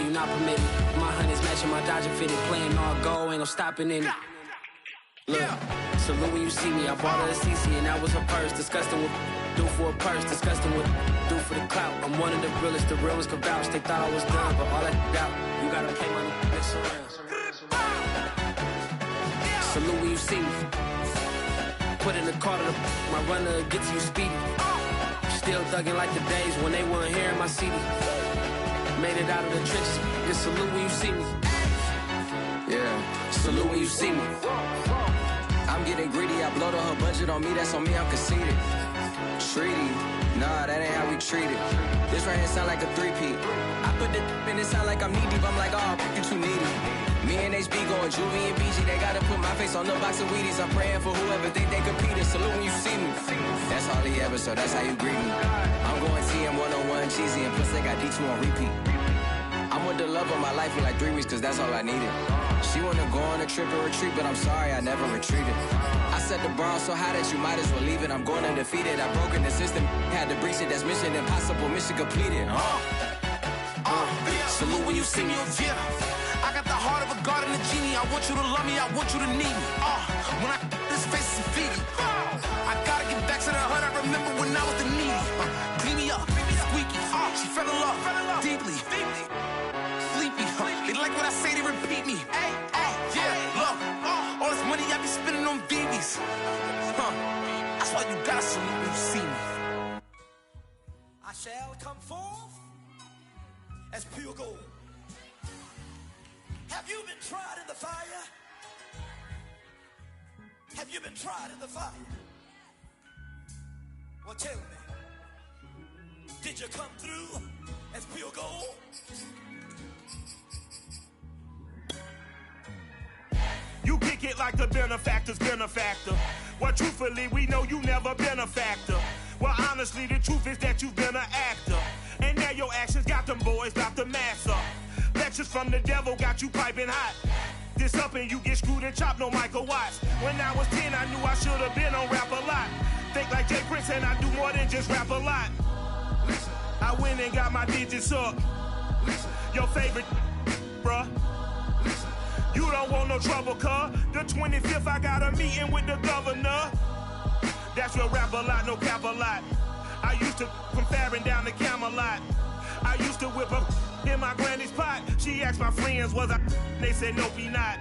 you not permitted. My honey's matching my Dodger fitted. Playing all go, ain't no stopping in it. Look, salute when you see me. I bought her a CC and that was her purse. Disgusting what do for a purse. Disgusting what do for the clout. I'm one of the realest. The real ones could vouch. They thought I was done, but all that out. You gotta pay money. Mix around. Salute when you see me. Put in the car to my runner gets you speedy. Still thugging like the days when they weren't hearing my CD. Made it out of the trenches. Just salute when you see me. Yeah, salute when you see me. I'm getting greedy, I blow the whole budget on me, that's on me, I'm conceited. Treaty, nah, that ain't how we treat it. This right here sound like a three-peat. I put the in it sound like I'm knee-deep, I'm like, oh, you too needy. Me and HB going Juvie and BG, they gotta put my face on the box of Wheaties. I'm praying for whoever think they competed, salute when you see me. That's all he ever, so that's how you greet me. I'm going TM 101 cheesy, and plus they got D2 on repeat. I'm with the love of my life for like 3 weeks, cause that's all I needed. She wanna go on a trip or retreat, but I'm sorry, I never retreated. I set the bar so high that you might as well leave it. I'm going undefeated, I've broken the system, had to breach it, that's mission impossible, mission completed. Salute when you see me, yeah. I got the heart of a god and a genie. I want you to love me, I want you to need me. When I this face is feedy. I gotta get back to the hood, I remember when I was the needy. Clean me up, squeaky. She fell in love, deeply. Sleepy, they like what I say, they repeat me. Yeah, look, all this money I be spending on BBs. That's why you gotta salute when you see me. I shall come forth as pure gold. Have you been tried in the fire? Have you been tried in the fire? Well, tell me, did you come through as pure gold? You kick it like the benefactor's benefactor. Well, truthfully, we know you never been a factor. Well, honestly, the truth is that you've been an actor. And now your actions got them boys about to mass up. Lectures from the devil got you piping hot. This up and you get screwed and chopped, no Michael Watts. When I was 10, I knew I should have been on rap a lot. Think like Jay Prince and I do more than just rap a lot. Listen, I went and got my digits up. Listen, your favorite, bruh. Listen, you don't want no trouble, cuz. The 25th, I got a meeting with the governor. That's real rap a lot, no cap a lot. I used to from Farron down to Camelot. I used to whip up in my granny's pot. She asked my friends, was I? They said, nope, he not.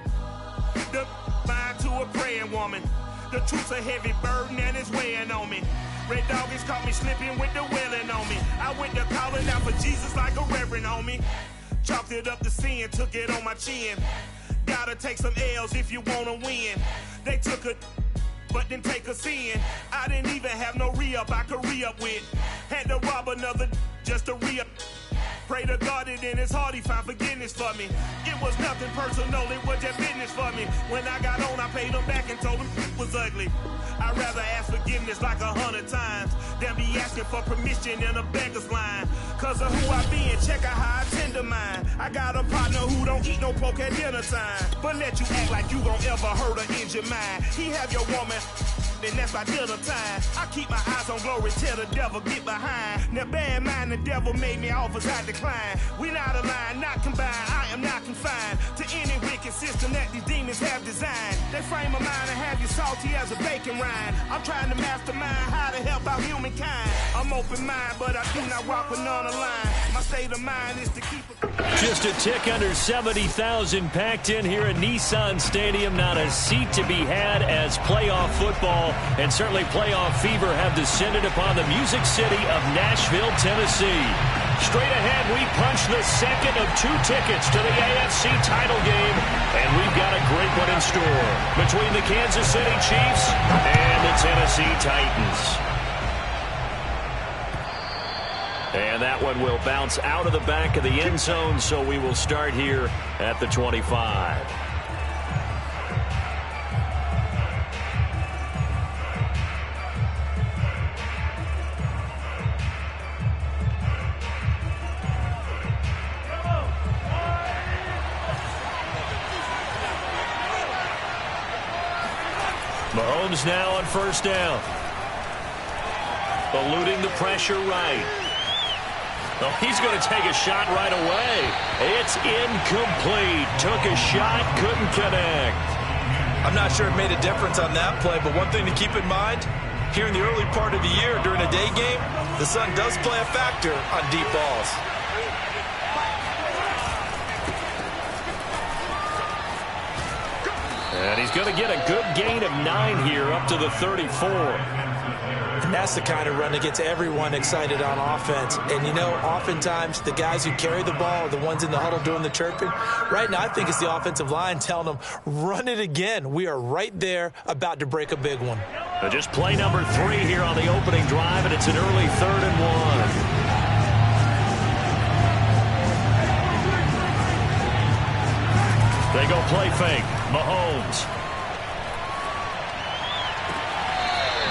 The mind to a praying woman. The truth's a heavy burden and it's weighing on me. Red doggies caught me slipping with the wailing on me. I went to calling out for Jesus like a reverend on me. Chalked it up to sin, took it on my chin. Gotta take some L's if you wanna win. They took a but didn't take a sin. I didn't even have no re-up I could re-up with. Had to rob another just to re-up. Pray to God that in his heart he found forgiveness for me. It was nothing personal, it was just business for me. When I got on, I paid him back and told him it was ugly. I'd rather ask forgiveness like 100 times than be asking for permission in a beggar's line. Cause of who I be and check out how I tend to mine. I got a partner who don't eat no pork at dinner time, but let you act like you gon' ever hurt or injure mine. He have your woman, then that's by dinner time. I keep my eyes on glory, tell the devil get behind. Now bear in mind the devil made me offers I decline. We not aligned, not combined, I am not confined to any wicked system that these demons have designed. They frame a mind and have you salty as a bacon rind. I'm trying to mastermind how to help out humankind. I'm open mind, but I do not walk with none line. My state of mind is to keep just a tick under 70,000 packed in here at Nissan Stadium. Not a seat to be had as playoff football and certainly playoff fever have descended upon the Music City of Nashville, Tennessee. Straight ahead, we punch the second of 2 tickets to the AFC title game, and we've got a great one in store between the Kansas City Chiefs and the Tennessee Titans. And that one will bounce out of the back of the end zone, so we will start here at the 25. Mahomes now on first down. Eluding the pressure right. Oh, he's going to take a shot right away. It's incomplete. Took a shot, couldn't connect. I'm not sure it made a difference on that play, but one thing to keep in mind, here in the early part of the year during a day game, the sun does play a factor on deep balls. And he's going to get a good gain of 9 here up to the 34. And that's the kind of run that gets everyone excited on offense. And, you know, oftentimes the guys who carry the ball are the ones in the huddle doing the chirping. Right now, I think it's the offensive line telling them, run it again. We are right there about to break a big one. Just play number 3 here on the opening drive, and it's an early 3rd and 1. They go play fake. Mahomes.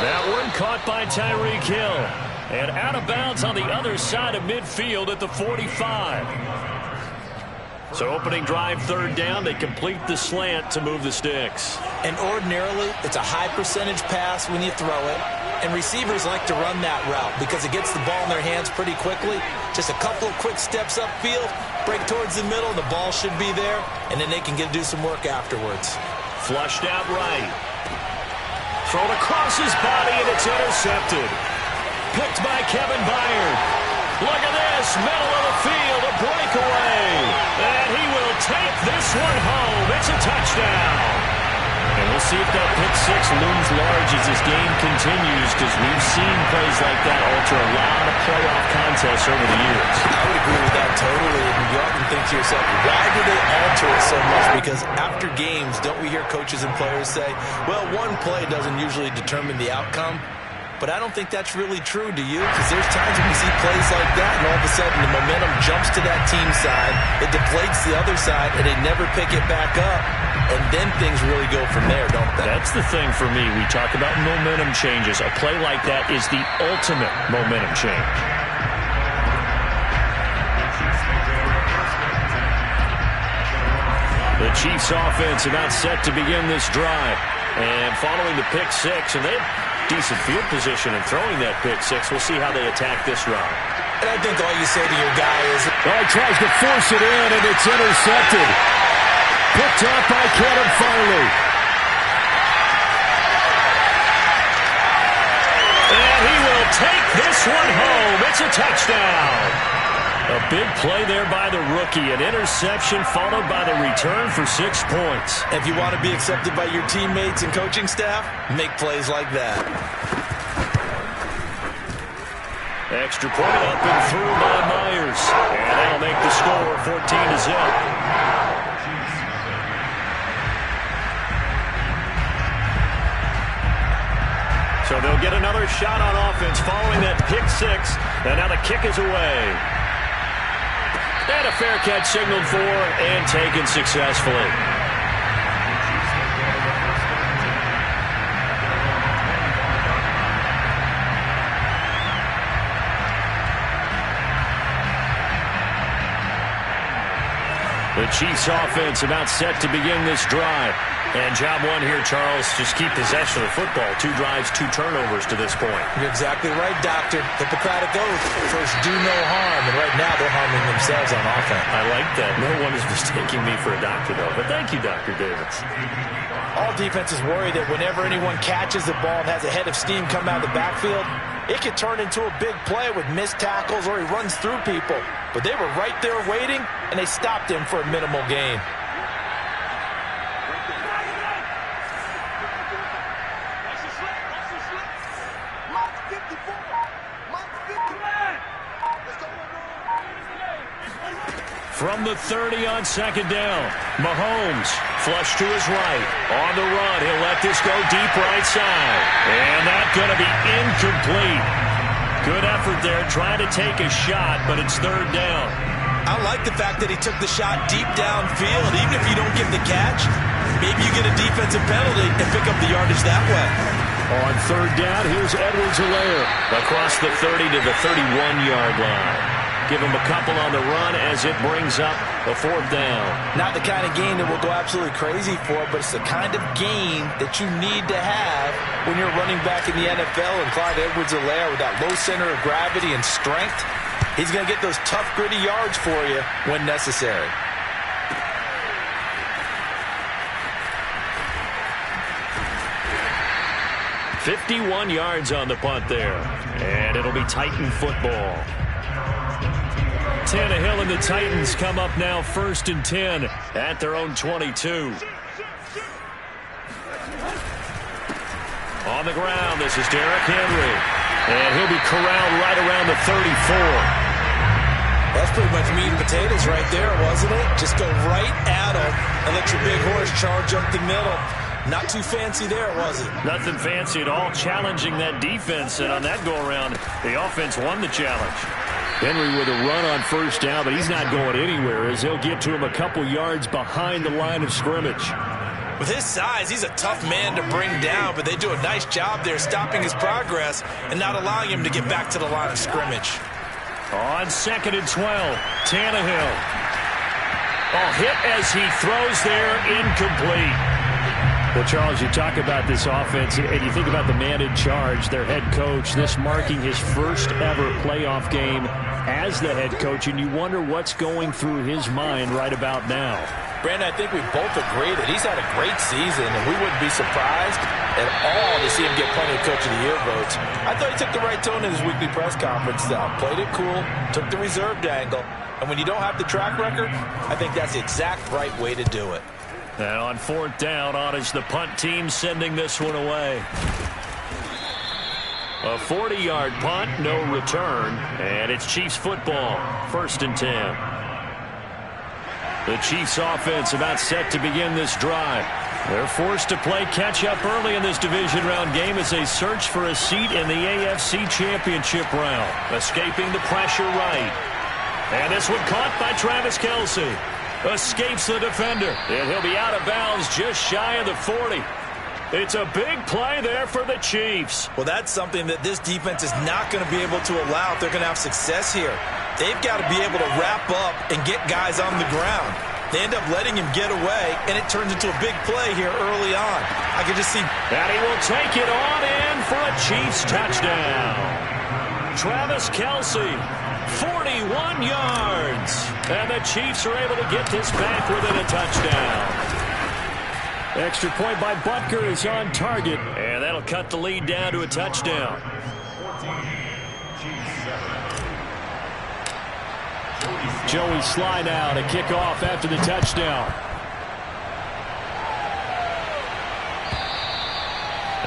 That one caught by Tyreek Hill. And out of bounds on the other side of midfield at the 45. So opening drive, 3rd down. They complete the slant to move the sticks. And ordinarily, it's a high percentage pass when you throw it. And receivers like to run that route because it gets the ball in their hands pretty quickly. Just a couple of quick steps upfield, break towards the middle, the ball should be there, and then they can do some work afterwards. Flushed out right. Thrown across his body, and it's intercepted. Picked by Kevin Byard. Look at this, middle of the field, a breakaway. And he will take this one home. It's a touchdown. And we'll see if that pick 6 looms large as this game continues, because we've seen plays like that alter a lot of playoff contests over the years. I would agree with that totally. And you often think to yourself, why do they alter it so much? Because after games, don't we hear coaches and players say, well, one play doesn't usually determine the outcome? But I don't think that's really true, do you? Because there's times when we see plays like that, and all of a sudden the momentum jumps to that team side, it deflates the other side, and they never pick it back up. And then things really go from there, don't they? That's the thing for me. We talk about momentum changes. A play like that is the ultimate momentum change. The Chiefs offense about set to begin this drive. And following the pick 6, and they have decent field position in throwing that pick 6. We'll see how they attack this route. And I think all you say to your guy is, well, he tries to force it in, and it's intercepted. Picked up by Kevin Farley. And he will take this one home. It's a touchdown. A big play there by the rookie. An interception followed by the return for 6 points. If you want to be accepted by your teammates and coaching staff, make plays like that. Extra point up and through by Myers. And that'll make the score 14-0. So they'll get another shot on offense following that pick 6. And now the kick is away. And a fair catch signaled for and taken successfully. The Chiefs offense about set to begin this drive. And job 1 here, Charles, just keep possession of the football. 2 drives, 2 turnovers to this point. You're exactly right, Doctor. Hippocratic oath. First, do no harm. And right now, they're harming themselves on offense. I like that. No one is mistaking me for a doctor, though. But thank you, Dr. Davis. All defenses worry that whenever anyone catches the ball and has a head of steam come out of the backfield, it could turn into a big play with missed tackles or he runs through people. But they were right there waiting, and they stopped him for a minimal gain. From the 30 on 2nd down, Mahomes flush to his right. On the run, he'll let this go deep right side. And that's going to be incomplete. Good effort there, trying to take a shot, but it's 3rd down. I like the fact that he took the shot deep downfield. Even if you don't get the catch, maybe you get a defensive penalty and pick up the yardage that way. On 3rd down, here's Edwards-Helaire across the 30 to the 31-yard line. Give him a couple on the run as it brings up a 4th down. Not the kind of gain that we'll go absolutely crazy for, but it's the kind of gain that you need to have when you're running back in the NFL. And Clyde Edwards-Helaire with that low center of gravity and strength, He's going to get those tough, gritty yards for you when necessary. "51 yards on the punt there, and it'll be Titan football. Tannehill and the Titans come up now 1st and 10 at their own 22. On the ground, this is Derrick Henry, and he'll be corralled right around the 34. That's pretty much meat and potatoes right there, wasn't it? Just go right at him and let your big horse charge up the middle. Not too fancy there, was it? Nothing fancy at all, challenging that defense, and on that go-around, the offense won the challenge. Henry with a run on 1st down, but he's not going anywhere as they'll get to him a couple yards behind the line of scrimmage. With his size, he's a tough man to bring down, but they do a nice job there stopping his progress and not allowing him to get back to the line of scrimmage. On 2nd and 12, Tannehill. Hit as he throws there, incomplete. Well, Charles, you talk about this offense, and you think about the man in charge, their head coach, this marking his first ever playoff game as the head coach, and you wonder what's going through his mind right about now. Brandon, I think we both agree that he's had a great season, and we wouldn't be surprised at all to see him get plenty of Coach of the Year votes. I thought he took the right tone in his weekly press conference. Played it cool, took the reserved angle, and when you don't have the track record, I think that's the exact right way to do it. And on 4th down, on is the punt team sending this one away. A 40-yard punt, no return, and it's Chiefs football, 1st and 10. The Chiefs offense about set to begin this drive. They're forced to play catch-up early in this division round game as they search for a seat in the AFC Championship round. Escaping the pressure right. And this one caught by Travis Kelce. Escapes the defender, and he'll be out of bounds just shy of the 40. It's a big play there for the Chiefs. Well, that's something that this defense is not going to be able to allow if they're going to have success here. They've got to be able to wrap up and get guys on the ground. They end up letting him get away, and it turns into a big play here early on. I can just see. And he will take it on in for a Chiefs touchdown. Travis Kelce, 41 yards. And the Chiefs are able to get this back within a touchdown. Extra point by Butker is on target, and that'll cut the lead down to a touchdown. Joey Sly now to kick off after the touchdown.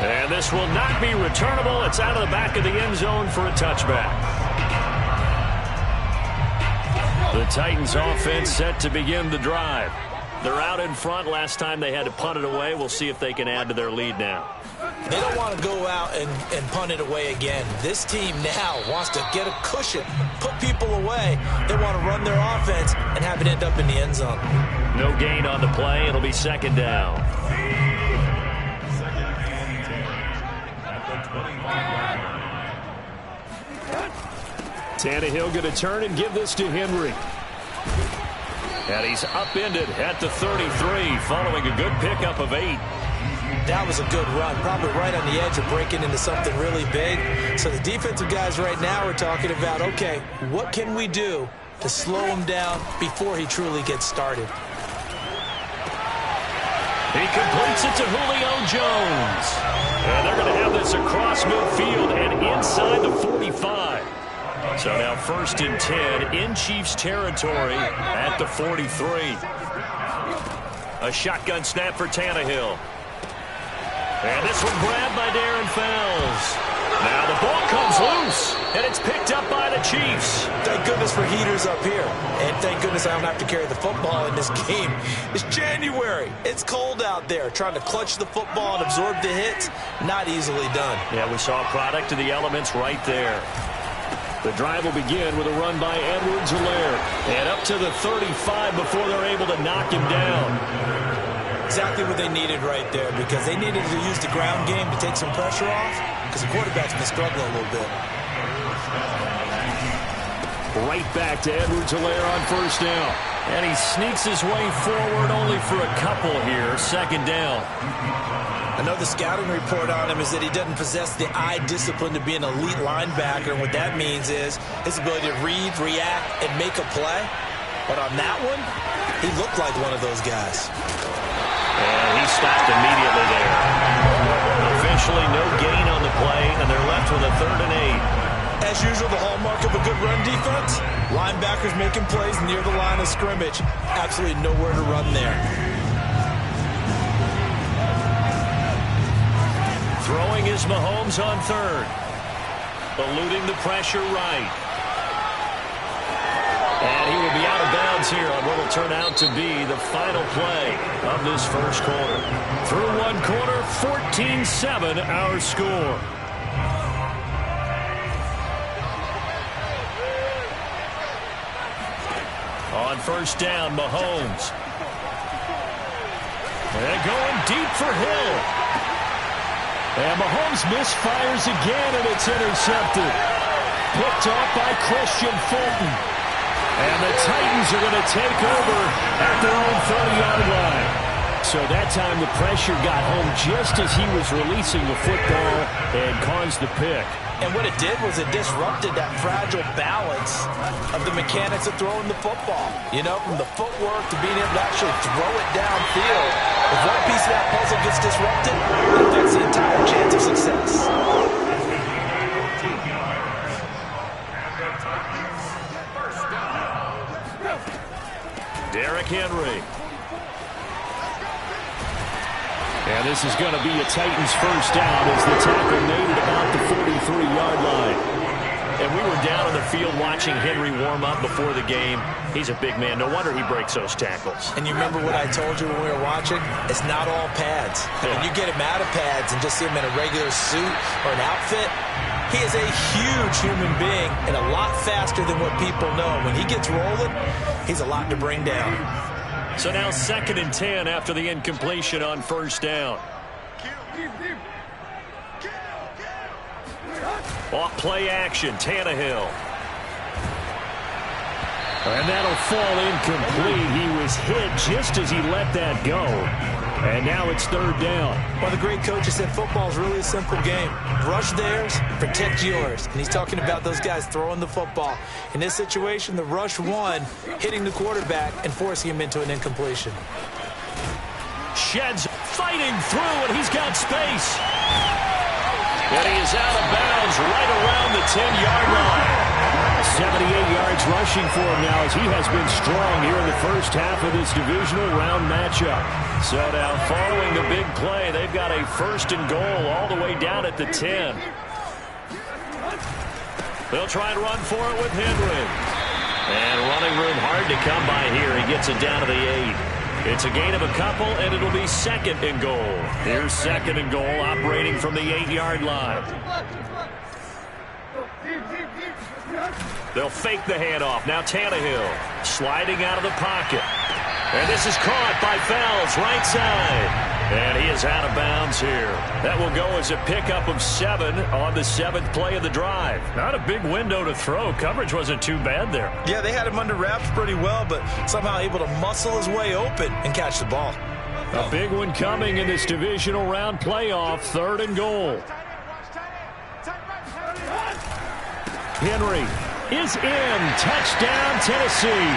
And this will not be returnable. It's out of the back of the end zone for a touchback. The Titans offense set to begin the drive. They're out in front. Last time they had to punt it away. We'll see if they can add to their lead now. They don't want to go out and punt it away again. This team now wants to get a cushion, put people away. They want to run their offense and have it end up in the end zone. No gain on the play. It'll be 2nd down. Tannehill going to turn and give this to Henry. And he's upended at the 33 following a good pickup of 8. That was a good run, probably right on the edge of breaking into something really big. So the defensive guys right now are talking about, okay, what can we do to slow him down before he truly gets started? He completes it to Julio Jones. And they're going to have this across midfield and inside the 45. So now 1st and 10 in Chiefs territory at the 43. A shotgun snap for Tannehill. And this one grabbed by Darren Fells. Now the ball comes loose, and it's picked up by the Chiefs. Thank goodness for heaters up here. And thank goodness I don't have to carry the football in this game. It's January. It's cold out there. Trying to clutch the football and absorb the hits, not easily done. Yeah, we saw a product of the elements right there. The drive will begin with a run by Edwards-Helaire. And up to the 35 before they're able to knock him down. Exactly what they needed right there, because they needed to use the ground game to take some pressure off, because the quarterback's been struggling a little bit. Right back to Edwards-Helaire on first down. And he sneaks his way forward only for a couple here. Second down. I know the scouting report on him is that he doesn't possess the eye discipline to be an elite linebacker. And what that means is his ability to read, react, and make a play. But on that one, he looked like one of those guys. And he stopped immediately there. Officially no gain on the play, and they're left with a 3rd and 8. As usual, the hallmark of a good run defense, linebackers making plays near the line of scrimmage. Absolutely nowhere to run there. Throwing is Mahomes on 3rd. Eluding the pressure right. And he will be out of bounds here on what will turn out to be the final play of this first quarter. Through one quarter, 14-7 our score. On first down, Mahomes. And going deep for Hill. And Mahomes misfires again, and it's intercepted. Picked off by Christian Fulton. And the Titans are going to take over at their own 30-yard line. So that time the pressure got home just as he was releasing the football and caused the pick. And what it did was it disrupted that fragile balance of the mechanics of throwing the football. You know, from the footwork to being able to actually throw it downfield. If one piece of that puzzle gets disrupted, it affects the entire chance of success. Derrick Henry. And this is going to be a Titans first down as the tackle made it about the 43-yard line. And we were down on the field watching Henry warm up before the game. He's a big man. No wonder he breaks those tackles. And you remember what I told you when we were watching? It's not all pads. Yeah. When you get him out of pads and just see him in a regular suit or an outfit, he is a huge human being and a lot faster than what people know. When he gets rolling, he's a lot to bring down. So now 2nd and 10 after the incompletion on first down. Off play action, Tannehill. And that'll fall incomplete. He was hit just as he let that go. And now it's 3rd down. Well, the great coach said football is really a simple game. Rush theirs, protect yours. And he's talking about those guys throwing the football. In this situation, the rush one, hitting the quarterback and forcing him into an incompletion. Sheds fighting through, and he's got space. And he is out of bounds right around the 10-yard line. 78 yards rushing for him now as he has been strong here in the first half of this divisional round matchup. So now following the big play, they've got a 1st and goal all the way down at the 10. They'll try and run for it with Henry. And running room hard to come by here. He gets it down to the 8. It's a gain of a couple, and it'll be 2nd and goal. Here's 2nd and goal operating from the 8-yard line. They'll fake the handoff. Now Tannehill sliding out of the pocket. And this is caught by Fells, right side. And he is out of bounds here. That will go as a pickup of 7 on the 7th play of the drive. Not a big window to throw. Coverage wasn't too bad there. Yeah, they had him under wraps pretty well, but somehow able to muscle his way open and catch the ball. A big one coming in this divisional round playoff. 3rd and goal. Henry is in. Touchdown, Tennessee.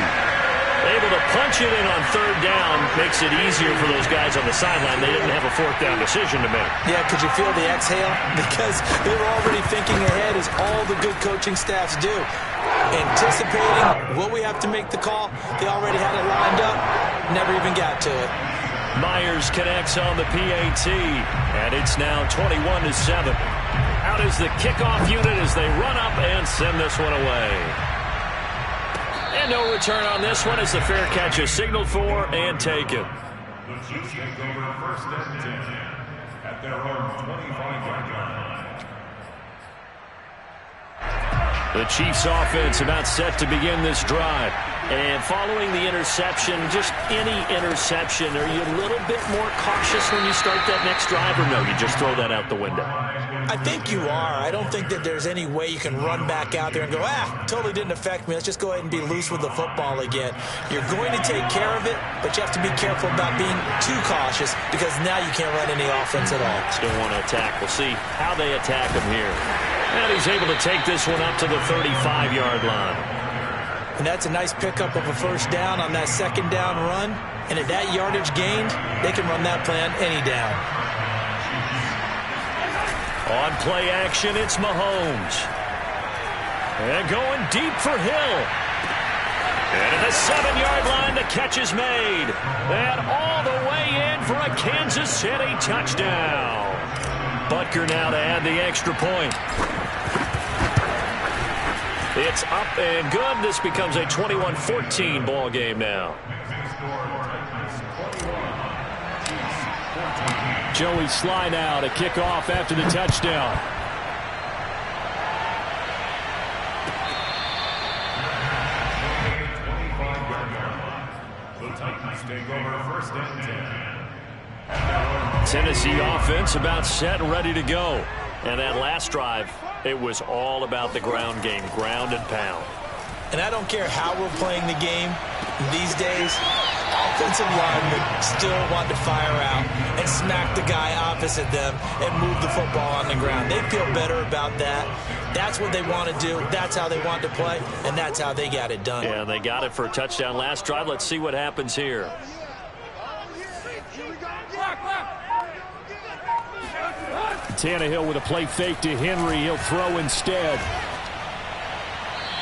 Able to punch it in on 3rd down. Makes it easier for those guys on the sideline. They didn't have a 4th down decision to make. Yeah, could you feel the exhale? Because they were already thinking ahead, as all the good coaching staffs do. Anticipating, will we have to make the call? They already had it lined up. Never even got to it. Myers connects on the PAT. And it's now 21-7. Out is the kickoff unit as they run up and send this one away. And no return on this one as the fair catch is signaled for and taken. The Chiefs take over 1st and 10 at their own 25-yard line. The Chiefs offense about set to begin this drive. And following the interception, just any interception, are you a little bit more cautious when you start that next drive, or no, you just throw that out the window? I think you are. I don't think that there's any way you can run back out there and go, totally didn't affect me. Let's just go ahead and be loose with the football again. You're going to take care of it, but you have to be careful about being too cautious because now you can't run any offense at all. Still want to attack. We'll see how they attack him here. And he's able to take this one up to the 35-yard line. And that's a nice pickup of a first down on that second down run. And at that yardage gained, they can run that play on any down. On play action, it's Mahomes. And going deep for Hill. And at the 7-yard line, the catch is made. And all the way in for a Kansas City touchdown. Butker now to add the extra point. It's up and good. This becomes a 21-14 ball game now. Joey Sly now to kick off after the touchdown. The Titans take over first and 10. Tennessee offense about set and ready to go. And that last drive, it was all about the ground game, ground and pound. And I don't care how we're playing the game these days, offensive linemen still want to fire out and smack the guy opposite them and move the football on the ground. They feel better about that. That's what they want to do. That's how they want to play, and that's how they got it done. Yeah, they got it for a touchdown last drive. Let's see what happens here. Tannehill with a play fake to Henry. He'll throw instead.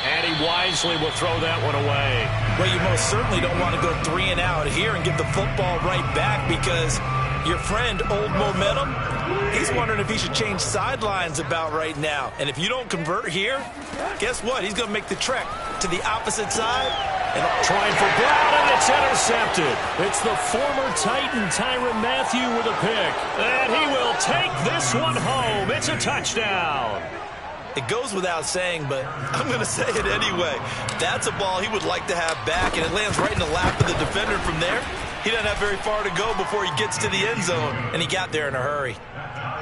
And he wisely will throw that one away. Well, you most certainly don't want to go 3 and out here and get the football right back because your friend, Old Momentum, he's wondering if he should change sidelines about right now. And if you don't convert here, guess what? He's going to make the trek to the opposite side. And trying for Brown, and it's intercepted. It's the former Titan Tyrann Mathieu with a pick. And he will take this one home. It's a touchdown. It goes without saying, but I'm going to say it anyway. That's a ball he would like to have back, and it lands right in the lap of the defender from there. He doesn't have very far to go before he gets to the end zone, and he got there in a hurry.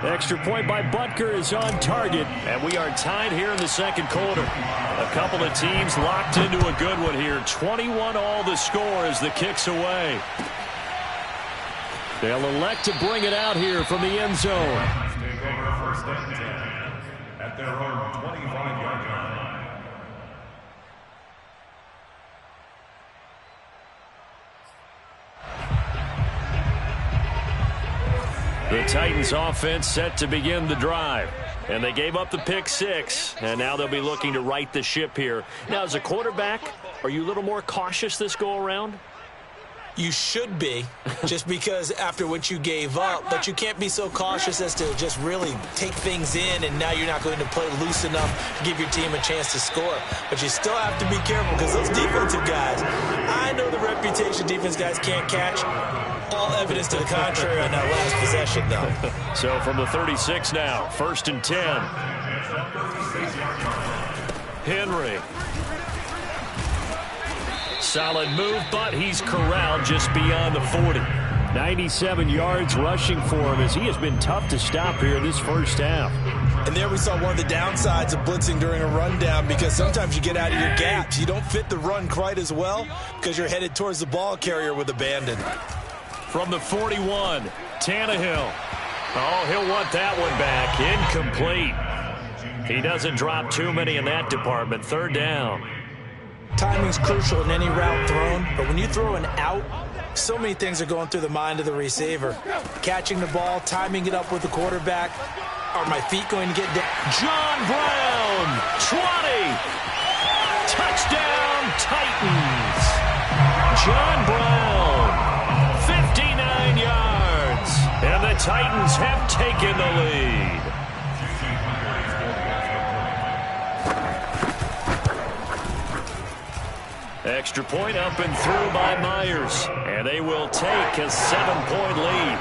Extra point by Butker is on target, and we are tied here in the second quarter. A couple of teams locked into a good one here. 21 all the score as the kick's away. They'll elect to bring it out here from the end zone. Take over first and 10 at their own 25-yard line. The Titans offense set to begin the drive. And they gave up the pick 6. And now they'll be looking to right the ship here. Now, as a quarterback, are you a little more cautious this go-around? You should be, just because after what you gave up, but you can't be so cautious as to just really take things in, and now you're not going to play loose enough to give your team a chance to score. But you still have to be careful because those defensive guys, I know the reputation defense guys can't catch. All evidence to the contrary on that last possession, though. So from the 36 now, 1st and 10. Henry. Solid move, but he's corralled just beyond the 40. 97 yards rushing for him as he has been tough to stop here in this first half. And there we saw one of the downsides of blitzing during a rundown because sometimes you get out of your gaps. You don't fit the run quite as well because you're headed towards the ball carrier with abandon. From the 41, Tannehill. Oh, he'll want that one back. Incomplete. He doesn't drop too many in that department. 3rd down. Timing's crucial in any route thrown, but when you throw an out, so many things are going through the mind of the receiver. Catching the ball, timing it up with the quarterback. Are my feet going to get down? John Brown, 20. Touchdown, Titans. John Brown, 59 yards. And the Titans have taken the lead. Extra point up and through by Myers. And they will take a 7-point lead.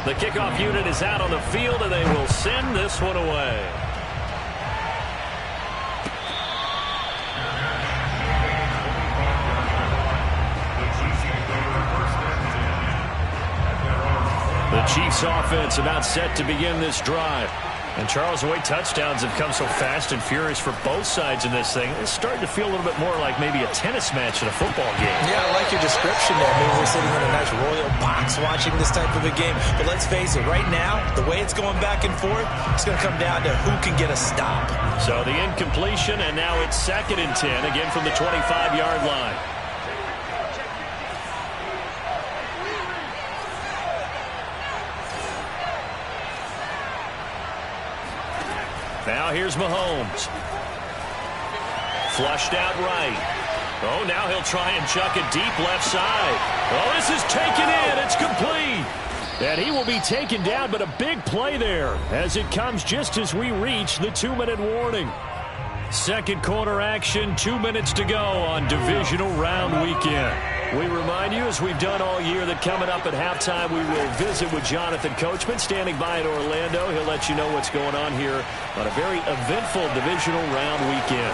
The kickoff unit is out on the field, and they will send this one away. The Chiefs offense about set to begin this drive. And Charles, the way touchdowns have come so fast and furious for both sides in this thing, it's starting to feel a little bit more like maybe a tennis match in a football game. Yeah, I like your description there. Maybe we're sitting in a nice royal box watching this type of a game. But let's face it, right now, the way it's going back and forth, it's going to come down to who can get a stop. So the incompletion, and now it's 2nd and 10, again from the 25-yard line. Now here's Mahomes. Flushed out right. Oh, now he'll try and chuck it deep left side. Oh, this is taken in. It's complete. And he will be taken down, but a big play there as it comes just as we reach the 2-minute warning. Second quarter action, 2 minutes to go on divisional round weekend. We remind you, as we've done all year, that coming up at halftime, we will visit with Jonathan Coachman standing by in Orlando. He'll let you know what's going on here on a very eventful divisional round weekend.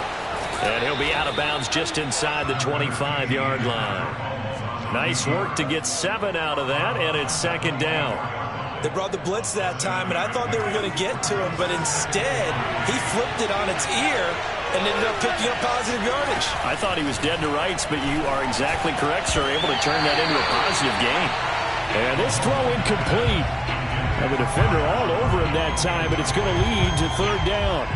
And he'll be out of bounds just inside the 25-yard line. Nice work to get 7 out of that, and it's 2nd down. They brought the blitz that time, and I thought they were going to get to him, but instead, he flipped it on its ear and ended up picking up positive yardage. I thought he was dead to rights, but you are exactly correct, sir. Able to turn that into a positive gain. And this throw incomplete. And the defender all over him that time, but it's going to lead to 3rd down.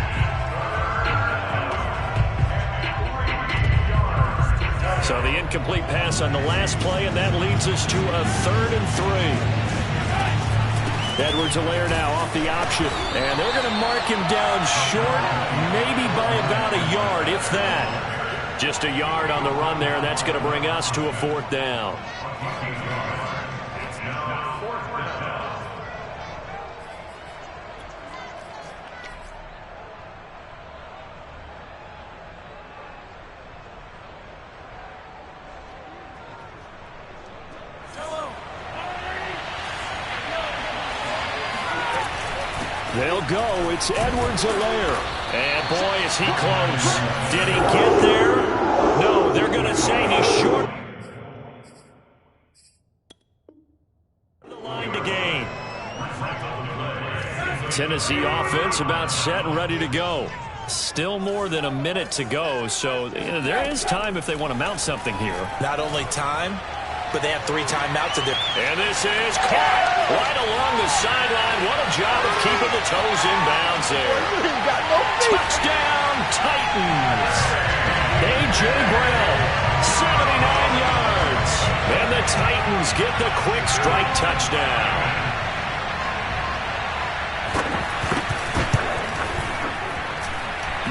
So the incomplete pass on the last play, and that leads us to a 3rd and 3. Edwards-Helaire now off the option. And they're going to mark him down short, maybe by about a yard, if that. Just a yard on the run there. That's going to bring us to a 4th down. They'll go. It's Edwards-Helaire. And boy, is he close. Did he get there? No, they're going to say he's short. The line to gain. Tennessee offense about set and ready to go. Still more than a minute to go, so there is time if they want to mount something here. Not only time, but they have 3 timeouts. And this is caught right along the sideline. What a job of keeping the toes in bounds there. Touchdown, Titans. A.J. Brown, 79 yards. And the Titans get the quick strike touchdown.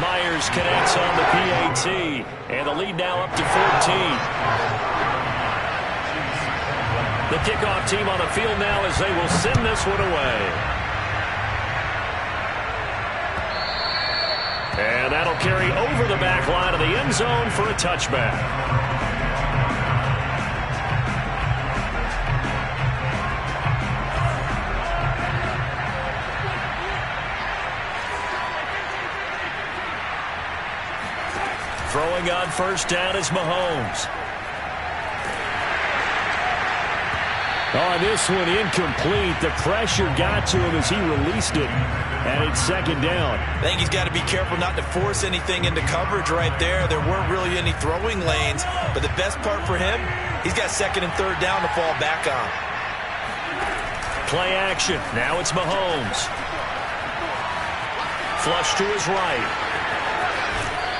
Myers connects on the PAT. And the lead now up to 14. The kickoff team on the field now as they will send this one away. And that'll carry over the back line of the end zone for a touchback. Throwing on 1st down is Mahomes. On this one, incomplete. The pressure got to him as he released it. And it's 2nd down. I think he's got to be careful not to force anything into coverage right there. There weren't really any throwing lanes. But the best part for him, he's got 2nd and 3rd down to fall back on. Play action. Now it's Mahomes. Flush to his right.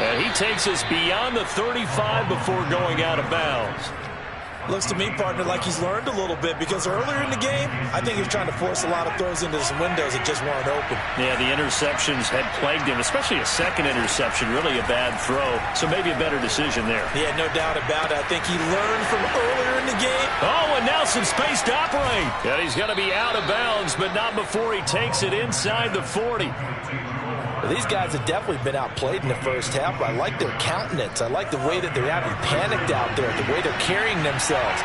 And he takes us beyond the 35 before going out of bounds. Looks to me, partner, like he's learned a little bit, because earlier in the game, I think he was trying to force a lot of throws into some windows that just weren't open. Yeah, the interceptions had plagued him, especially a 2nd interception, really a bad throw. So maybe a better decision there. Yeah, no doubt about it. I think he learned from earlier in the game. Oh, and now some space to operate. And he's going to be out of bounds, but not before he takes it inside the 40. Well, these guys have definitely been outplayed in the first half. I like their countenance. I like the way that they're having panicked out there, the way they're carrying themselves.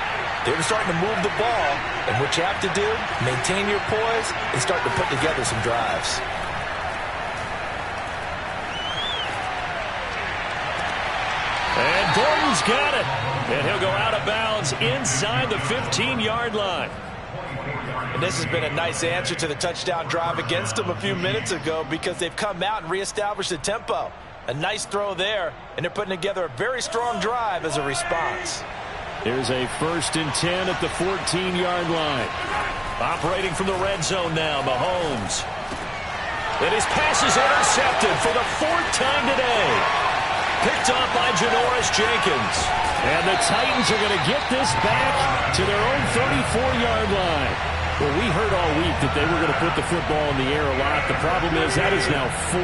They're starting to move the ball, and what you have to do, maintain your poise and start to put together some drives. And Gordon's got it. And he'll go out of bounds inside the 15-yard line. And this has been a nice answer to the touchdown drive against them a few minutes ago because they've come out and reestablished the tempo. A nice throw there, and they're putting together a very strong drive as a response. Here's a 1st and 10 at the 14-yard line. Operating from the red zone now, Mahomes. And his pass is intercepted for the 4th time today. Picked off by Janoris Jenkins. And the Titans are going to get this back to their own 34-yard line. Well, we heard all week that they were going to put the football in the air a lot. The problem is that is now 4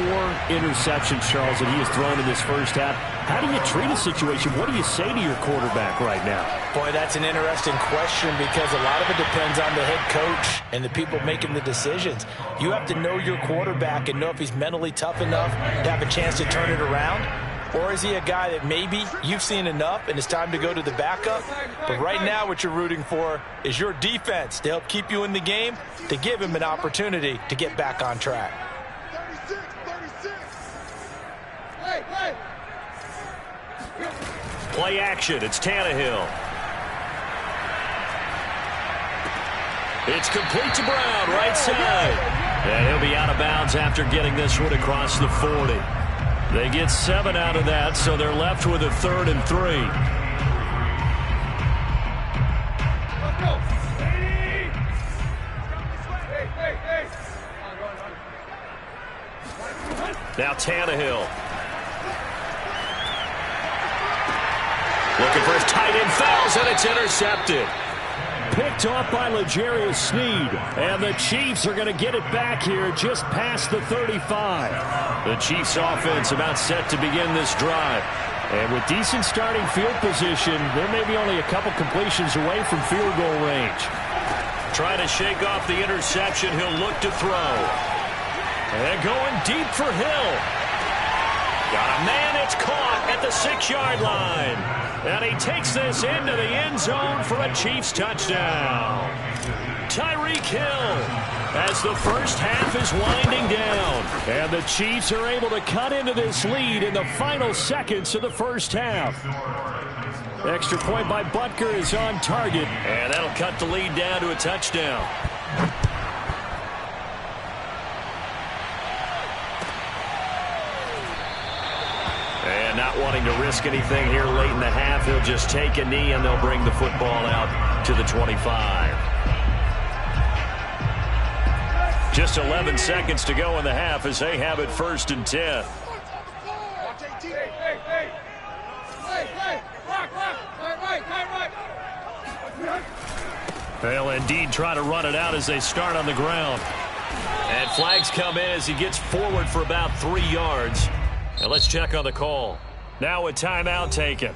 interceptions, Charles, that he has thrown in this first half. How do you treat a situation? What do you say to your quarterback right now? Boy, that's an interesting question because a lot of it depends on the head coach and the people making the decisions. You have to know your quarterback and know if he's mentally tough enough to have a chance to turn it around. Or is he a guy that maybe you've seen enough and it's time to go to the backup? But right now what you're rooting for is your defense to help keep you in the game, to give him an opportunity to get back on track. 36. Hey. Play action. It's Tannehill. It's complete to Brown, right side. And he'll be out of bounds after getting this one across the 40. They get 7 out of that, so they're left with a 3rd and 3. Now Tannehill. Looking for his tight end, fouls, and it's intercepted. Picked off by L'Jarius Sneed. And the Chiefs are going to get it back here just past the 35. The Chiefs offense about set to begin this drive. And with decent starting field position, they're maybe only a couple completions away from field goal range. Trying to shake off the interception, he'll look to throw. And going deep for Hill. Got a man, it's caught at the 6-yard line. And he takes this into the end zone for a Chiefs touchdown. Tyreek Hill as the first half is winding down. And the Chiefs are able to cut into this lead in the final seconds of the first half. Extra point by Butker is on target. And that'll cut the lead down to a touchdown. And not wanting to risk anything here late in the half, he'll just take a knee and they'll bring the football out to the 25. Just 11 seconds to go in the half as they have it 1st and 10. They'll indeed try to run it out as they start on the ground. And flags come in as he gets forward for about 3 yards. And let's check on the call. Now a timeout taken.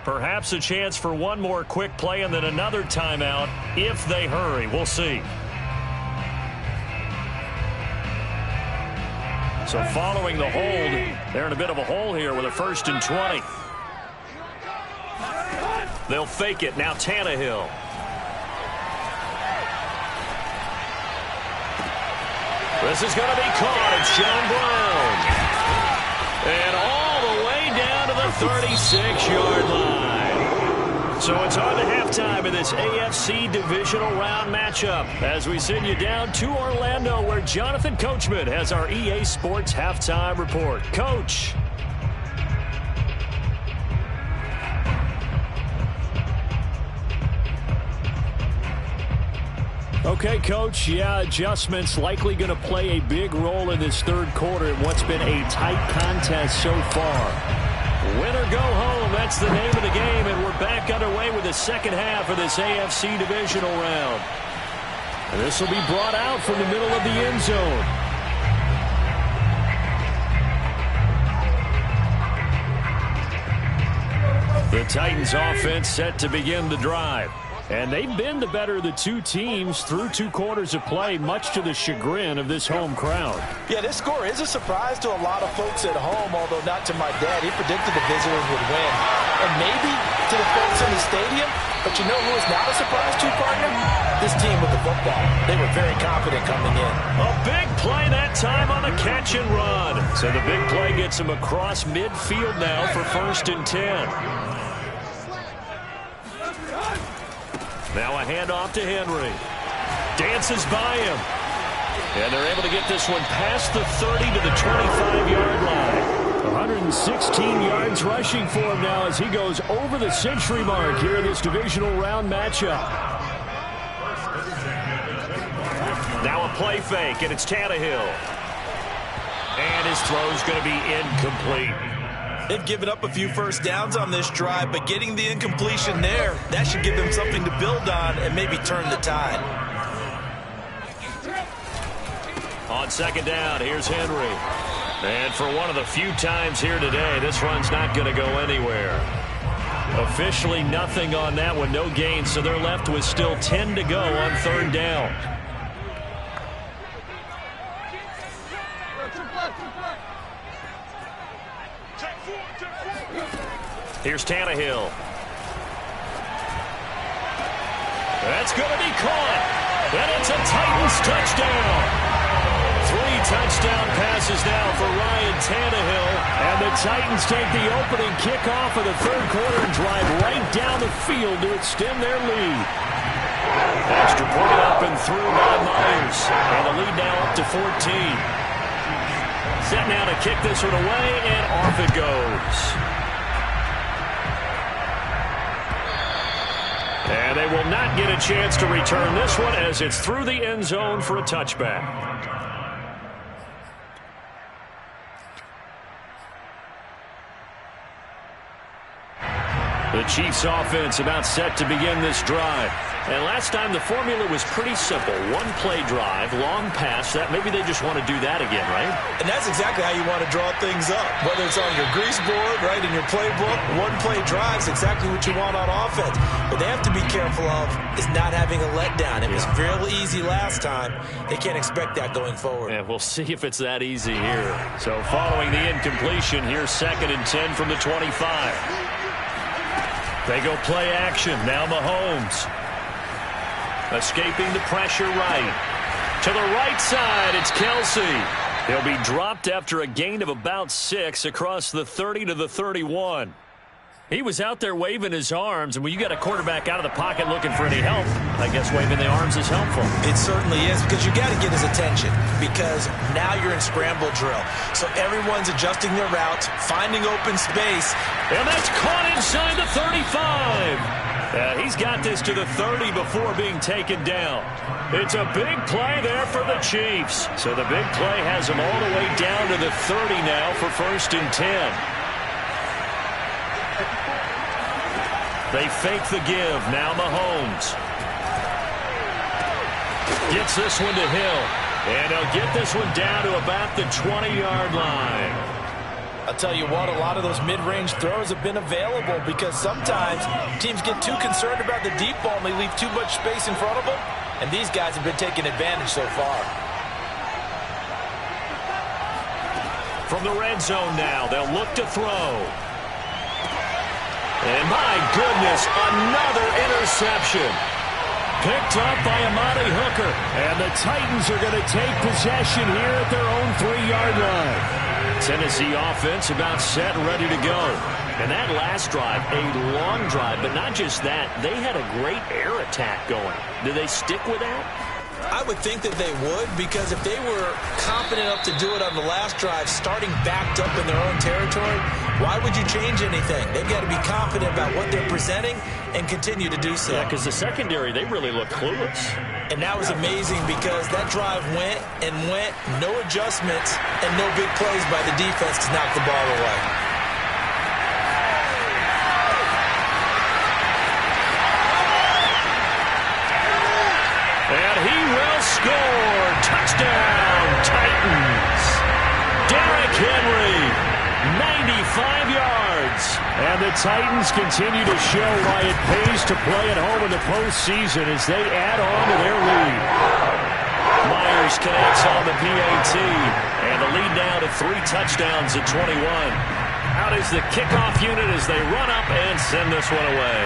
Perhaps a chance for one more quick play and then another timeout if they hurry. We'll see. So following the hold, they're in a bit of a hole here with a 1st and 20. They'll fake it. Now Tannehill. This is going to be caught. It's John Brown. And all the way down to the 36-yard line. So it's on to halftime in this AFC divisional round matchup as we send you down to Orlando where Jonathan Coachman has our EA Sports halftime report. Coach. Okay, Coach, yeah, adjustments likely going to play a big role in this 3rd quarter in what's been a tight contest so far. Win or go home, that's the name of the game, and we're back underway with the 2nd half of this AFC divisional round. And this will be brought out from the middle of the end zone. The Titans offense set to begin the drive. And they've been the better of the two teams through 2 quarters of play, much to the chagrin of this home crowd. Yeah, this score is a surprise to a lot of folks at home, although not to my dad. He predicted the visitors would win. And maybe to the folks in the stadium, but you know who is not a surprise to, partner? This team with the football. They were very confident coming in. A big play that time on the catch and run. So the big play gets him across midfield now for 1st and 10. Now a handoff to Henry. Dances by him. And they're able to get this one past the 30 to the 25-yard line. 116 yards rushing for him now as he goes over the century mark here in this divisional round matchup. Now a play fake, and it's Tannehill. And his throw's going to be incomplete. They've given up a few first downs on this drive, but getting the incompletion there, that should give them something to build on and maybe turn the tide. On second down, here's Henry. And for one of the few times here today, this run's not going to go anywhere. Officially nothing on that one, no gain, so they're left with still 10 to go on third down. Here's Tannehill. That's going to be caught. And it's a Titans touchdown. 3 touchdown passes now for Ryan Tannehill. And the Titans take the opening kickoff of the third quarter and drive right down the field to extend their lead. Extra point up and through by Myers. And the lead now up to 14. Set now to kick this one away, and off it goes. And they will not get a chance to return this one as it's through the end zone for a touchback. The Chiefs offense about set to begin this drive. And last time the formula was pretty simple. One play drive, long pass. That maybe they just want to do that again, right? And that's exactly how you want to draw things up. Whether it's on your grease board, right, in your playbook, one play drive is exactly what you want on offense. What they have to be careful of is not having a letdown. It was real easy last time. They can't expect that going forward. Yeah, we'll see if it's that easy here. So following the incompletion, here's 2nd and 10 from the 25. They go play action. Now Mahomes. Escaping the pressure right. To the right side, it's Kelsey. He'll be dropped after a gain of about 6 across the 30 to the 31. He was out there waving his arms, and when you got a quarterback out of the pocket looking for any help, I guess waving the arms is helpful. It certainly is, because you got to get his attention, because now you're in scramble drill. So everyone's adjusting their routes, finding open space. And that's caught inside the 35. He's got this to the 30 before being taken down. It's a big play there for the Chiefs. So the big play has them all the way down to the 30 now for 1st and 10. They fake the give. Now Mahomes. Gets this one to Hill. And he'll get this one down to about the 20-yard line. I'll tell you what, a lot of those mid-range throws have been available because sometimes teams get too concerned about the deep ball and they leave too much space in front of them. And these guys have been taking advantage so far. From the red zone now, they'll look to throw. And my goodness, another interception. Picked up by Amani Hooker. And the Titans are going to take possession here at their own 3-yard line. Tennessee offense about set, ready to go. And that last drive, a long drive, but not just that. They had a great air attack going. Do they stick with that? I would think that they would, because if they were confident enough to do it on the last drive, starting backed up in their own territory, why would you change anything? They've got to be confident about what they're presenting and continue to do so. Yeah, because the secondary, they really look clueless. And that was amazing because that drive went and went, no adjustments, and no big plays by the defense to knock the ball away. And he will score. Touchdown, Titans. Derrick Henry, 95 yards. And the Titans continue to show why it pays to play at home in the postseason as they add on to their lead. Myers connects on the PAT. And the lead now to 3 touchdowns at 21. Out is the kickoff unit as they run up and send this one away.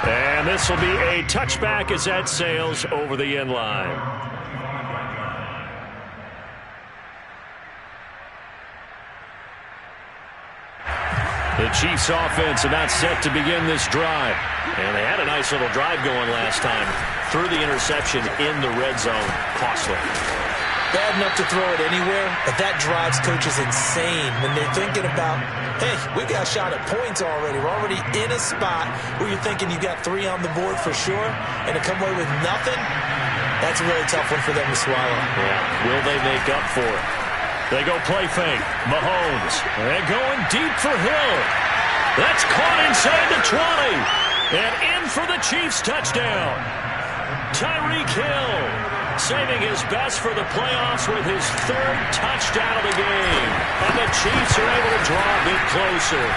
And this will be a touchback as that sails over the end line. The Chiefs offense about set to begin this drive. And they had a nice little drive going last time. Threw the interception in the red zone. Costly. Bad enough to throw it anywhere, but that drives coaches insane when they're thinking about, hey, we got a shot at points already. We're already in a spot where you're thinking you got 3 on the board for sure, and to come away with nothing, that's a really tough one for them to swallow. Yeah. Will they make up for it? They go play fake. Mahomes. They're going deep for Hill. That's caught inside the 20. And in for the Chiefs touchdown. Tyreek Hill saving his best for the playoffs with his 3rd touchdown of the game. And the Chiefs are able to draw a bit closer.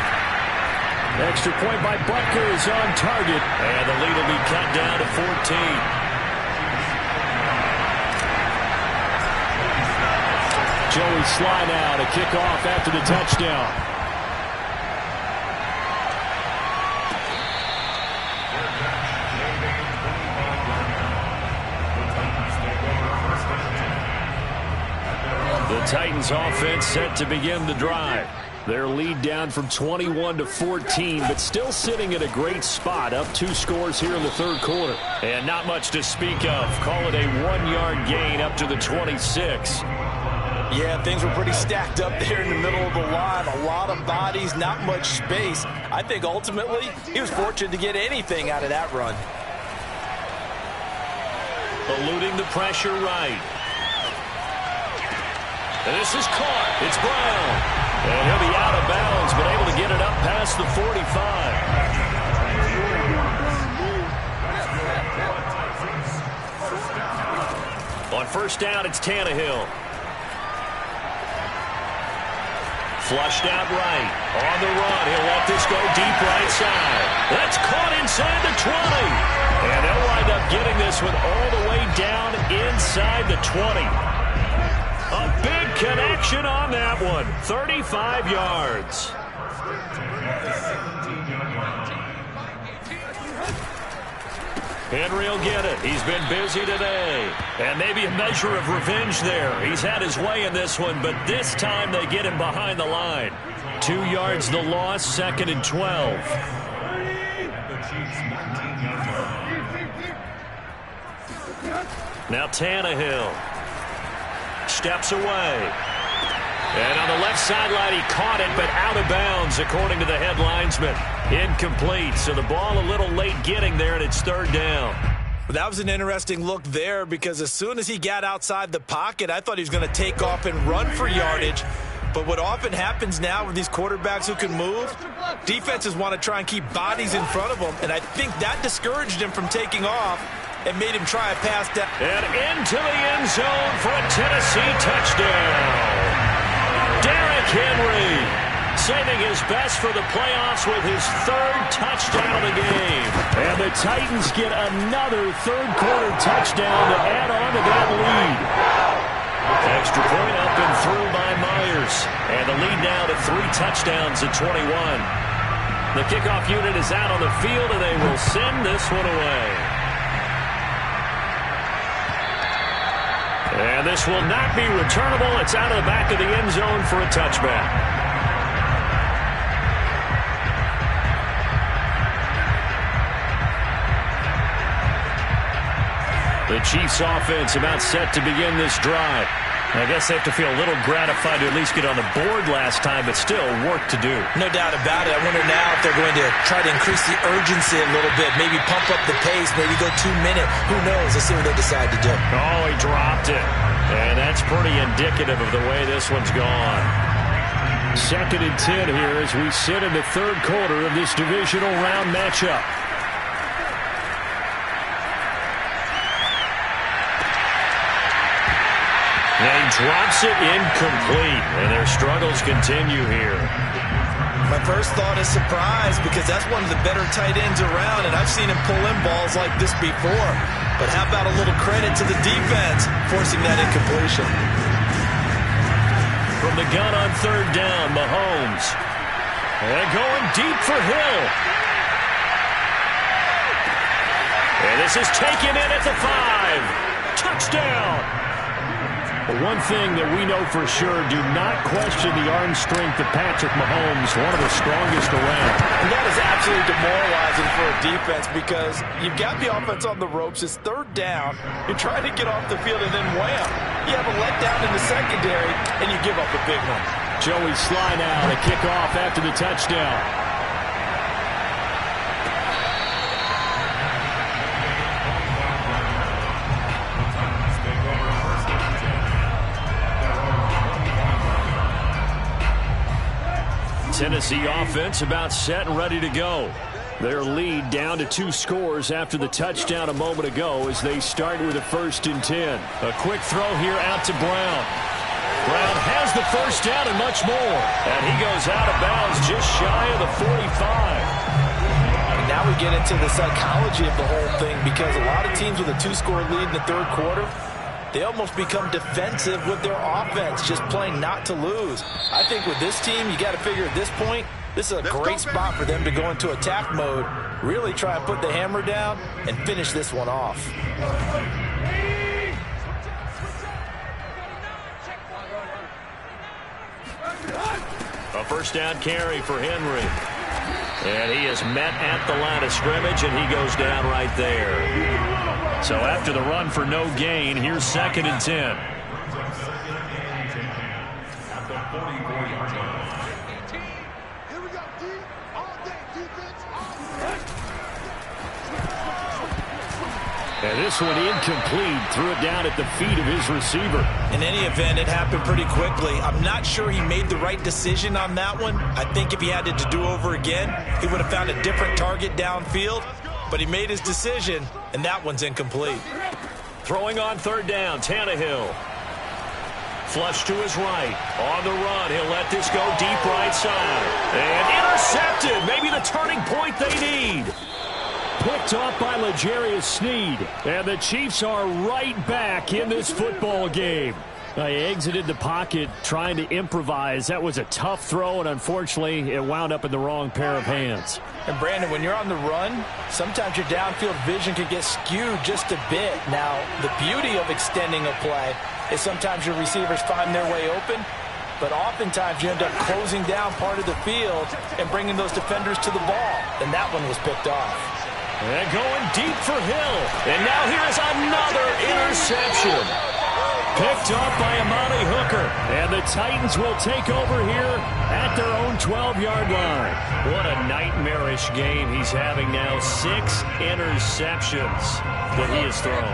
Extra point by Butker is on target. And the lead will be cut down to 14. Joey Sly now to kick off after the touchdown. The Titans offense set to begin the drive. Their lead down from 21 to 14, but still sitting at a great spot, up 2 scores here in the 3rd quarter. And not much to speak of. Call it a 1-yard gain up to the 26. Yeah, things were pretty stacked up there in the middle of the line. A lot of bodies, not much space. I think ultimately he was fortunate to get anything out of that run. Eluding the pressure right. And this is caught. It's Brown. And he'll be out of bounds, but able to get it up past the 45. On first down, it's Tannehill. Flushed out right. On the run. He'll let this go deep right side. That's caught inside the 20. And they'll wind up getting this one all the way down inside the 20. A big connection on that one. 35 yards. Henry will get it. He's been busy today. And maybe a measure of revenge there. He's had his way in this one, but this time they get him behind the line. 2 yards the loss, 2nd and 12. Now Tannehill steps away. And on the left sideline, he caught it, but out of bounds, according to the head linesman. Incomplete, so the ball a little late getting there, and it's 3rd down. That was an interesting look there because as soon as he got outside the pocket, I thought he was going to take off and run for yardage. But what often happens now with these quarterbacks who can move, defenses want to try and keep bodies in front of them, and I think that discouraged him from taking off and made him try a pass down. And into the end zone for a Tennessee touchdown. Derrick Henry saving his best for the playoffs with his 3rd touchdown of the game. And the Titans get another 3rd quarter touchdown to add on to that lead. Extra point up and through by Myers. And the lead now to 3 touchdowns at 21. The kickoff unit is out on the field, and they will send this one away. And this will not be returnable. It's out of the back of the end zone for a touchback. The Chiefs offense about set to begin this drive. I guess they have to feel a little gratified to at least get on the board last time, but still work to do. No doubt about it. I wonder now if they're going to try to increase the urgency a little bit, maybe pump up the pace, maybe go 2-minute. Who knows? Let's see what they decide to do. Oh, he dropped it. And that's pretty indicative of the way this one's gone. 2nd and 10 here as we sit in the 3rd quarter of this divisional round matchup. And he drops it incomplete, and their struggles continue here. My first thought is surprise because that's one of the better tight ends around, and I've seen him pull in balls like this before. But how about a little credit to the defense forcing that incompletion? From the gun on 3rd down, Mahomes. And going deep for Hill. And this is taken in at the 5. Touchdown. But one thing that we know for sure, do not question the arm strength of Patrick Mahomes, one of the strongest around. And that is absolutely demoralizing for a defense because you've got the offense on the ropes. It's third down. You're trying to get off the field, and then wham, you have a letdown in the secondary, and you give up a big one. Joey Sly now to kick off after the touchdown. Tennessee offense about set and ready to go. Their lead down to 2 scores after the touchdown a moment ago as they start with a 1st and 10. A quick throw here out to Brown. Brown has the first down and much more. And he goes out of bounds just shy of the 45. And now we get into the psychology of the whole thing because a lot of teams with a 2-score lead in the third quarter, they almost become defensive with their offense, just playing not to lose. I think with this team, you got to figure at this point, this is a great spot for them to go into attack mode, really try and put the hammer down and finish this one off. A first down carry for Henry. And he is met at the line of scrimmage, and he goes down right there. So after the run for no gain, here's 2nd and 10. And this one incomplete. Threw it down at the feet of his receiver. In any event, it happened pretty quickly. I'm not sure he made the right decision on that one. I think if he had it to do over again, he would have found a different target downfield. But he made his decision, and that one's incomplete. Throwing on 3rd down, Tannehill. Flush to his right. On the run, he'll let this go deep right side. And intercepted. Maybe the turning point they need. Picked off by L'Jarius Sneed. And the Chiefs are right back in this football game. He exited the pocket trying to improvise. That was a tough throw, and unfortunately, it wound up in the wrong pair of hands. And, Brandon, when you're on the run, sometimes your downfield vision can get skewed just a bit. Now, the beauty of extending a play is sometimes your receivers find their way open, but oftentimes you end up closing down part of the field and bringing those defenders to the ball, and that one was picked off. And going deep for Hill. And now here is another interception. Picked off by Amani Hooker. And the Titans will take over here at their own 12-yard line. What a nightmarish game he's having now. 6 interceptions that he has thrown.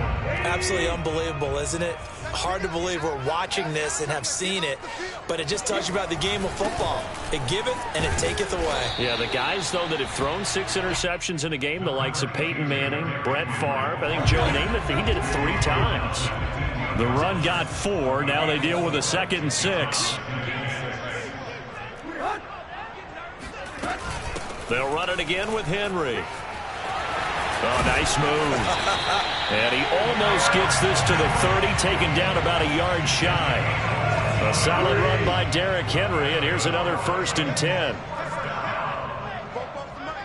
Absolutely unbelievable, isn't it? Hard to believe we're watching this and have seen it, but it just tells you about the game of football. It giveth and it taketh away. Yeah, the guys, though, that have thrown 6 interceptions in a game, the likes of Peyton Manning, Brett Favre, I think Joe Namath, he did it 3 times. The run got 4. Now they deal with a 2nd and 6. They'll run it again with Henry. Oh, nice move. And he almost gets this to the 30, taken down about a yard shy. A solid run by Derrick Henry, and here's another 1st and 10.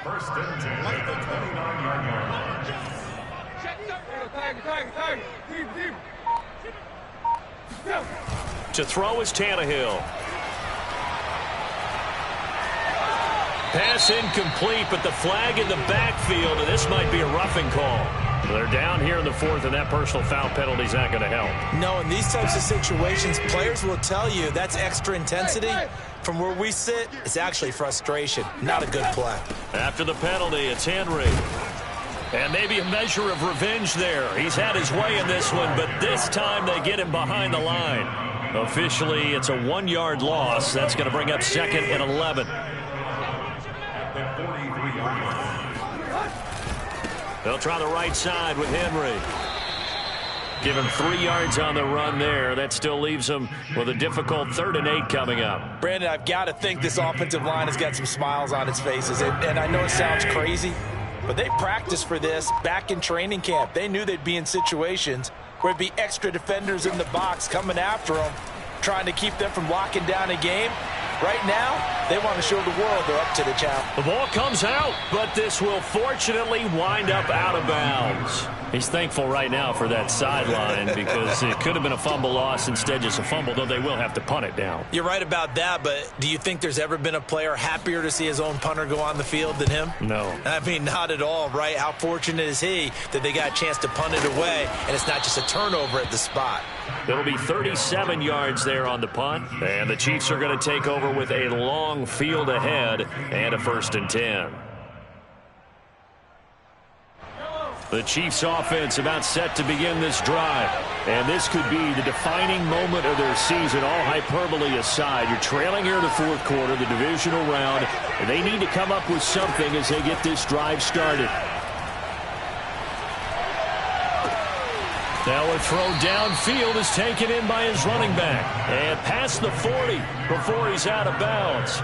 1st and 10 at the 29-yard line. To throw is Tannehill. Pass incomplete, but the flag in the backfield, and this might be a roughing call. They're down here in the 4th, and that personal foul penalty is not going to help. No, in these types of situations, players will tell you that's extra intensity. From where we sit, it's actually frustration. Not a good play. After the penalty, it's Henry. And maybe a measure of revenge there. He's had his way in this one, but this time they get him behind the line. Officially, it's a 1-yard loss. That's going to bring up 2nd and 11. They'll try the right side with Henry. Give him 3 yards on the run there. That still leaves him with a difficult 3rd and 8 coming up. Brandon, I've got to think this offensive line has got some smiles on its faces. And I know it sounds crazy, but they practiced for this back in training camp. They knew they'd be in situations where it'd be extra defenders in the box coming after them, trying to keep them from locking down a game. Right now, they want to show the world they're up to the challenge. The ball comes out, but this will fortunately wind up out of bounds. He's thankful right now for that sideline because it could have been a fumble loss, instead just a fumble, though they will have to punt it down. You're right about that, but do you think there's ever been a player happier to see his own punter go on the field than him? No. I mean, not at all, right? How fortunate is he that they got a chance to punt it away, and it's not just a turnover at the spot. It'll be 37 yards there on the punt, and the Chiefs are going to take over with a long field ahead and a 1st and 10. The Chiefs offense about set to begin this drive. And this could be the defining moment of their season, all hyperbole aside. You're trailing here in the 4th quarter, the divisional round, and they need to come up with something as they get this drive started. Now a throw downfield is taken in by his running back. And past the 40 before he's out of bounds.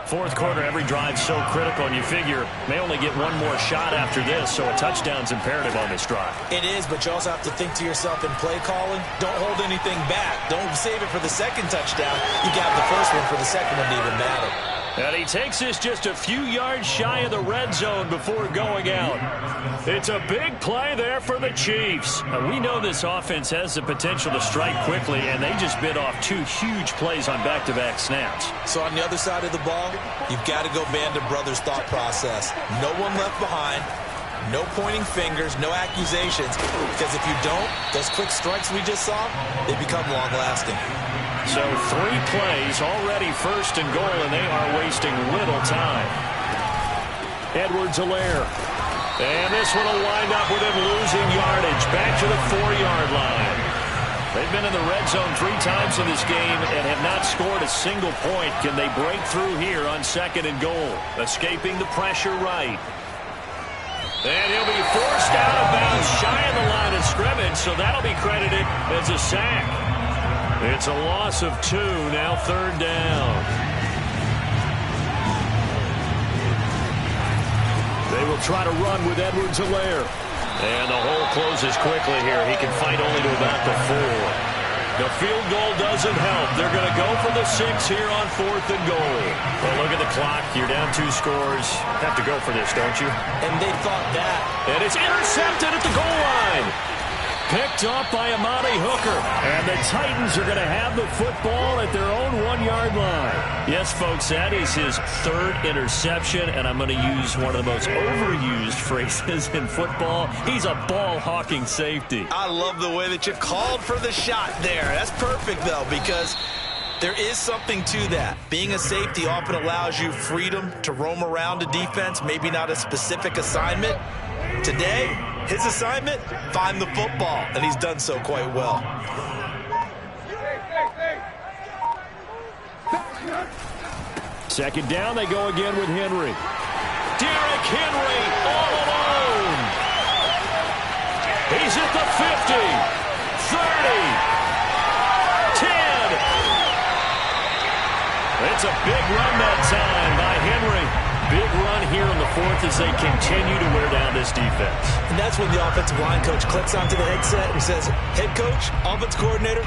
4th quarter, every drive so critical, and you figure may only get one more shot after this, so a touchdown's imperative on this drive. It is, but you also have to think to yourself in play calling, don't hold anything back. Don't save it for the second touchdown. You got the first one for the second one to even matter. And he takes this just a few yards shy of the red zone before going out. It's a big play there for the Chiefs. We know this offense has the potential to strike quickly, and they just bit off 2 huge plays on back-to-back snaps. So on the other side of the ball, you've got to go Band of Brothers thought process. No one left behind. No pointing fingers, no accusations, because if you don't, those quick strikes we just saw, they become long-lasting. So 3 plays, already 1st and goal, and they are wasting little time. Edwards-Helaire. And this one will wind up with him losing yardage back to the 4-yard line. They've been in the red zone 3 times in this game and have not scored a single point. Can they break through here on 2nd and goal? Escaping the pressure right. And he'll be forced out of bounds shy of the line of scrimmage, so that'll be credited as a sack. It's a loss of 2, now 3rd down. They will try to run with Edwards-Helaire. And the hole closes quickly here. He can fight only to about the 4. The field goal doesn't help. They're going to go for the 6 here on 4th and goal. Well, look at the clock. You're down 2 scores. Have to go for this, don't you? And they thought that. And it's intercepted at the goal line. Picked up by Amani Hooker. And the Titans are going to have the football at their own 1-yard line. Yes, folks, that is his 3rd interception, and I'm going to use one of the most overused phrases in football. He's a ball-hawking safety. I love the way that you called for the shot there. That's perfect, though, because there is something to that. Being a safety often allows you freedom to roam around a defense, maybe not a specific assignment. Today, his assignment, find the football, and he's done so quite well. Second down, they go again with Henry. Derrick Henry all alone. He's at the 50, 30, 10. It's a big run that time by Henry. Big run here in the 4th as they continue to wear down this defense. And that's when the offensive line coach clicks onto the headset and says, head coach, offense coordinator,